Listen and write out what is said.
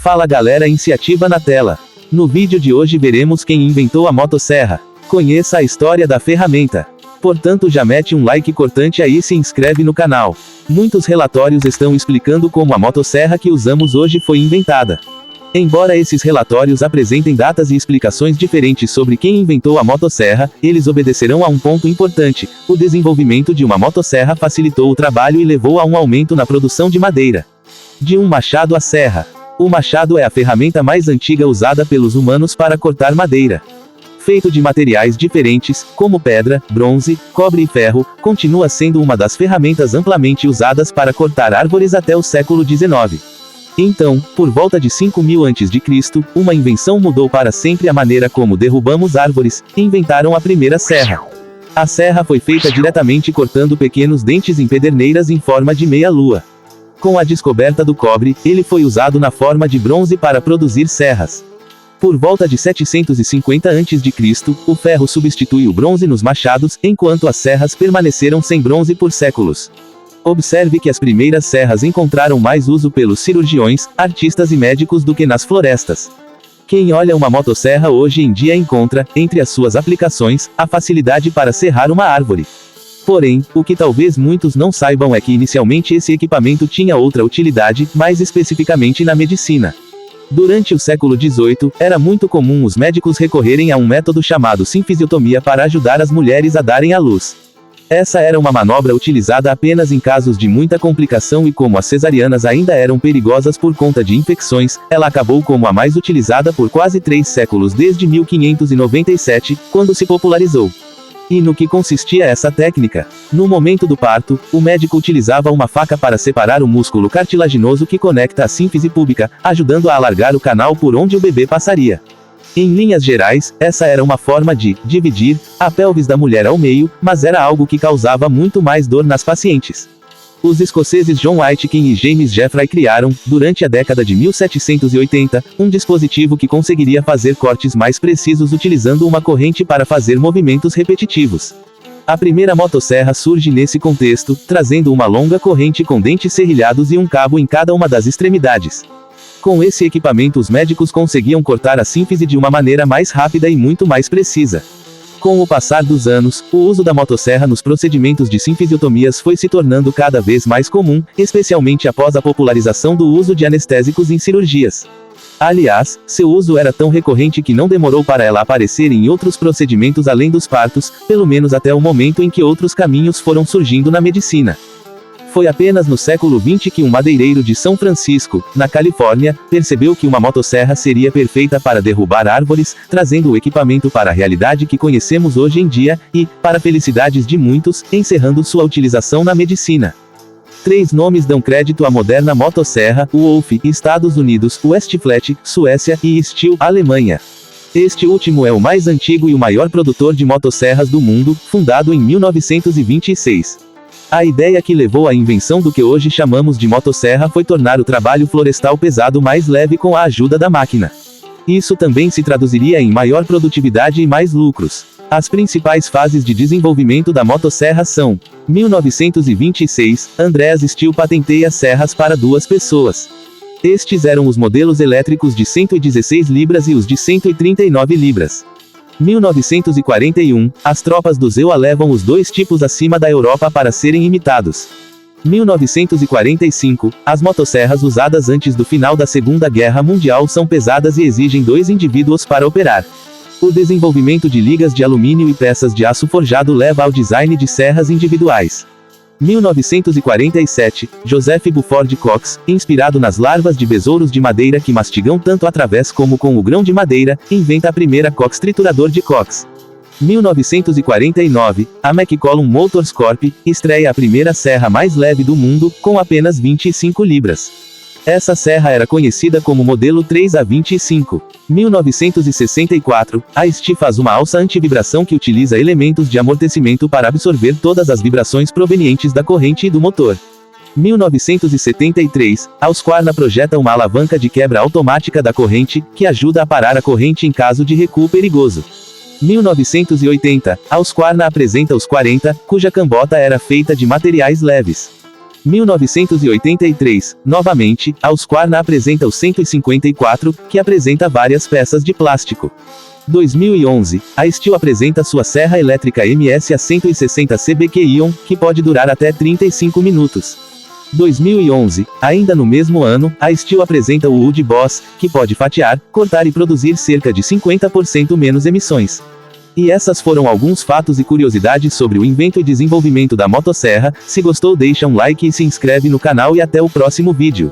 Fala galera, iniciativa na tela. No vídeo de hoje veremos quem inventou a motosserra. Conheça a história da ferramenta. Portanto, já mete um like cortante aí e se inscreve no canal. Muitos relatórios estão explicando como a motosserra que usamos hoje foi inventada. Embora esses relatórios apresentem datas e explicações diferentes sobre quem inventou a motosserra, eles obedecerão a um ponto importante: o desenvolvimento de uma motosserra facilitou o trabalho e levou a um aumento na produção de madeira. De um machado à serra. O machado é a ferramenta mais antiga usada pelos humanos para cortar madeira. Feito de materiais diferentes, como pedra, bronze, cobre e ferro, continua sendo uma das ferramentas amplamente usadas para cortar árvores até o século XIX. Então, por volta de 5000 a.C., uma invenção mudou para sempre a maneira como derrubamos árvores: inventaram a primeira serra. A serra foi feita diretamente cortando pequenos dentes em pederneiras em forma de meia-lua. Com a descoberta do cobre, ele foi usado na forma de bronze para produzir serras. Por volta de 750 a.C., o ferro substituiu o bronze nos machados, enquanto as serras permaneceram sem bronze por séculos. Observe que as primeiras serras encontraram mais uso pelos cirurgiões, artistas e médicos do que nas florestas. Quem olha uma motosserra hoje em dia encontra, entre as suas aplicações, a facilidade para serrar uma árvore. Porém, o que talvez muitos não saibam é que inicialmente esse equipamento tinha outra utilidade, mais especificamente na medicina. Durante o século XVIII, era muito comum os médicos recorrerem a um método chamado sinfisiotomia para ajudar as mulheres a darem à luz. Essa era uma manobra utilizada apenas em casos de muita complicação e como as cesarianas ainda eram perigosas por conta de infecções, ela acabou como a mais utilizada por quase 3 séculos desde 1597, quando se popularizou. E no que consistia essa técnica? No momento do parto, o médico utilizava uma faca para separar o músculo cartilaginoso que conecta a sínfise púbica, ajudando a alargar o canal por onde o bebê passaria. Em linhas gerais, essa era uma forma de dividir a pelvis da mulher ao meio, mas era algo que causava muito mais dor nas pacientes. Os escoceses John Aitken e James Jeffrey criaram, durante a década de 1780, um dispositivo que conseguiria fazer cortes mais precisos utilizando uma corrente para fazer movimentos repetitivos. A primeira motosserra surge nesse contexto, trazendo uma longa corrente com dentes serrilhados e um cabo em cada uma das extremidades. Com esse equipamento os médicos conseguiam cortar a sínfise de uma maneira mais rápida e muito mais precisa. Com o passar dos anos, o uso da motosserra nos procedimentos de sinfisiotomias foi se tornando cada vez mais comum, especialmente após a popularização do uso de anestésicos em cirurgias. Aliás, seu uso era tão recorrente que não demorou para ela aparecer em outros procedimentos além dos partos, pelo menos até o momento em que outros caminhos foram surgindo na medicina. Foi apenas no século XX que um madeireiro de São Francisco, na Califórnia, percebeu que uma motosserra seria perfeita para derrubar árvores, trazendo o equipamento para a realidade que conhecemos hoje em dia, e, para felicidades de muitos, encerrando sua utilização na medicina. 3 nomes dão crédito à moderna motosserra: Wolf, Estados Unidos; Westflet, Suécia; e Stihl, Alemanha. Este último é o mais antigo e o maior produtor de motosserras do mundo, fundado em 1926. A ideia que levou à invenção do que hoje chamamos de motosserra foi tornar o trabalho florestal pesado mais leve com a ajuda da máquina. Isso também se traduziria em maior produtividade e mais lucros. As principais fases de desenvolvimento da motosserra são: 1926, Andreas Stihl patenteia serras para 2 pessoas. Estes eram os modelos elétricos de 116 libras e os de 139 libras. 1941, as tropas do ZEUA levam os 2 tipos acima da Europa para serem imitados. 1945, as motosserras usadas antes do final da Segunda Guerra Mundial são pesadas e exigem 2 indivíduos para operar. O desenvolvimento de ligas de alumínio e peças de aço forjado leva ao design de serras individuais. 1947, Joseph Buford Cox, inspirado nas larvas de besouros de madeira que mastigam tanto através como com o grão de madeira, inventa a primeira Cox triturador de Cox. 1949, a McCollum Motors Corp. Estreia a primeira serra mais leve do mundo, com apenas 25 libras. Essa serra era conhecida como modelo 3A25. 1964, a ST faz uma alça anti-vibração que utiliza elementos de amortecimento para absorver todas as vibrações provenientes da corrente e do motor. 1973, a Husqvarna projeta uma alavanca de quebra automática da corrente, que ajuda a parar a corrente em caso de recuo perigoso. 1980, a Husqvarna apresenta os 40, cuja cambota era feita de materiais leves. 1983, novamente, a Husqvarna apresenta o 154, que apresenta várias peças de plástico. 2011, a Stihl apresenta sua serra elétrica MSA 160 CBQ Ion, que pode durar até 35 minutos. 2011, ainda no mesmo ano, a Stihl apresenta o Wood Boss, que pode fatiar, cortar e produzir cerca de 50% menos emissões. E essas foram alguns fatos e curiosidades sobre o invento e desenvolvimento da motosserra. Se gostou, deixa um like e se inscreve no canal e até o próximo vídeo.